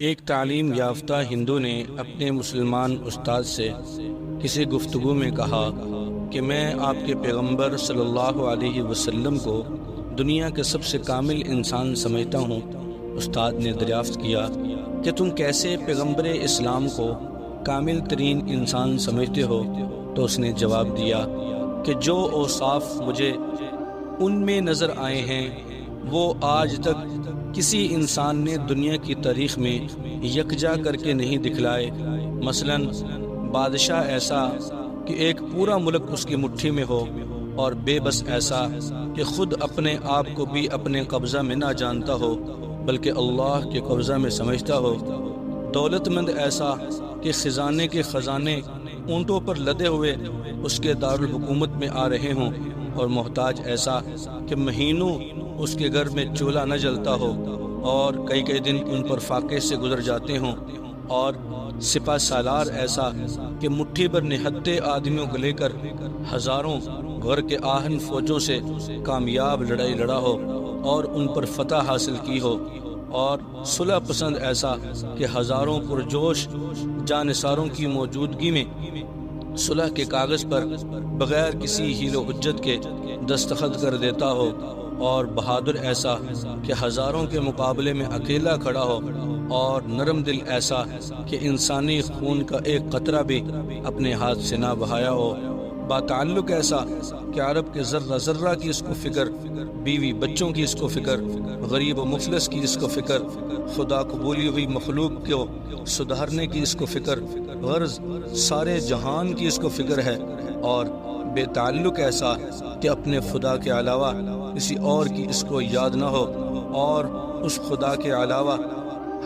ایک تعلیم یافتہ ہندو نے اپنے مسلمان استاد سے کسی گفتگو میں کہا کہ میں آپ کے پیغمبر صلی اللہ علیہ وسلم کو دنیا کے سب سے کامل انسان سمجھتا ہوں۔ استاد نے دریافت کیا کہ تم کیسے پیغمبر اسلام کو کامل ترین انسان سمجھتے ہو؟ تو اس نے جواب دیا کہ جو اوصاف مجھے ان میں نظر آئے ہیں وہ آج تک کسی انسان نے دنیا کی تاریخ میں یکجا کر کے نہیں دکھلائے۔ مثلا بادشاہ ایسا کہ ایک پورا ملک اس کی مٹھی میں ہو، اور بے بس ایسا کہ خود اپنے آپ کو بھی اپنے قبضہ میں نہ جانتا ہو بلکہ اللہ کے قبضہ میں سمجھتا ہو۔ دولت مند ایسا کہ خزانے کے خزانے اونٹوں پر لدے ہوئے اس کے دارالحکومت میں آ رہے ہوں، اور محتاج ایسا کہ مہینوں اس کے گھر میں چولہا نہ جلتا ہو اور کئی دن ان پر فاقے سے گزر جاتے ہوں، اور سپہ سالار ایسا کہ مٹھی پر نہتے آدمیوں کو لے کر ہزاروں غر کے آہن فوجوں سے کامیاب لڑائی لڑا ہو اور ان پر فتح حاصل کی ہو، اور صلح پسند ایسا کہ ہزاروں پرجوش جانثاروں کی موجودگی میں صلح کے کاغذ پر بغیر کسی حیل و حجت کے دستخط کر دیتا ہو، اور بہادر ایسا کہ ہزاروں کے مقابلے میں اکیلا کھڑا ہو، اور نرم دل ایسا کہ انسانی خون کا ایک قطرہ بھی اپنے ہاتھ سے نہ بہایا ہو، باتعلق ایسا کہ عرب کے ذرہ ذرہ کی اس کو فکر، بیوی بچوں کی اس کو فکر، غریب و مفلس کی اس کو فکر، خدا قبولی ہوئی مخلوق کو سدھارنے کی اس کو فکر، غرض سارے جہان کی اس کو فکر ہے، اور بے تعلق ایسا کہ اپنے خدا کے علاوہ کسی اور کی اس کو یاد نہ ہو، اور اس خدا کے علاوہ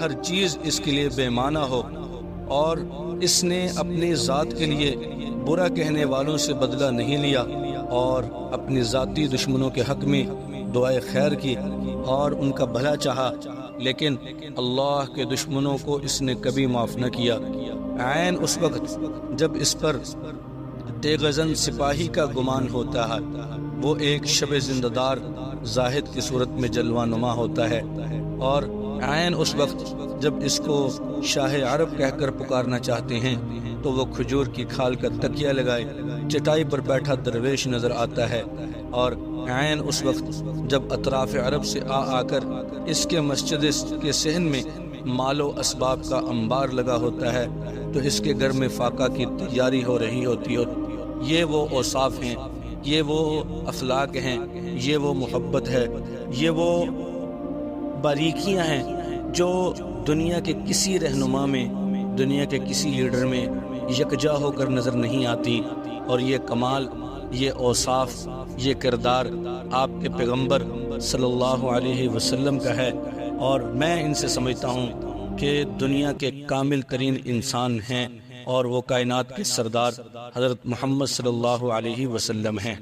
ہر چیز اس کے لیے بے معنی ہو، اور اس نے اپنی ذات کے لیے برا کہنے والوں سے بدلہ نہیں لیا، اور اپنی ذاتی دشمنوں کے حق میں دعائے خیر کی اور ان کا بھلا چاہا، لیکن اللہ کے دشمنوں کو اس نے کبھی معاف نہ کیا۔ عین اس وقت جب اس پر تیغ زن سپاہی کا گمان ہوتا ہے، وہ ایک شب زندہ دار زاہد کی صورت میں جلوہ نما ہوتا ہے، اور عین اس وقت جب اس کو شاہ عرب کہہ کر پکارنا چاہتے ہیں تو وہ کھجور کی کھال کا تکیہ لگائے چٹائی پر بیٹھا درویش نظر آتا ہے، اور عین اس وقت جب اطراف عرب سے آ کر اس کے مسجد کے صحن میں مال و اسباب کا انبار لگا ہوتا ہے تو اس کے گھر میں فاقہ کی تیاری ہو رہی ہوتی ہے۔ یہ وہ اوصاف ہیں، یہ وہ اخلاق ہیں، یہ وہ محبت ہے، یہ وہ باریکیاں ہیں جو دنیا کے کسی رہنما میں، دنیا کے کسی لیڈر میں یکجا ہو کر نظر نہیں آتی، اور یہ کمال، یہ اوصاف، یہ کردار آپ کے پیغمبر صلی اللہ علیہ وسلم کا ہے، اور میں ان سے سمجھتا ہوں کہ دنیا کے کامل ترین انسان ہیں، اور وہ کائنات کے سردار حضرت محمد صلی اللہ علیہ وسلم ہیں۔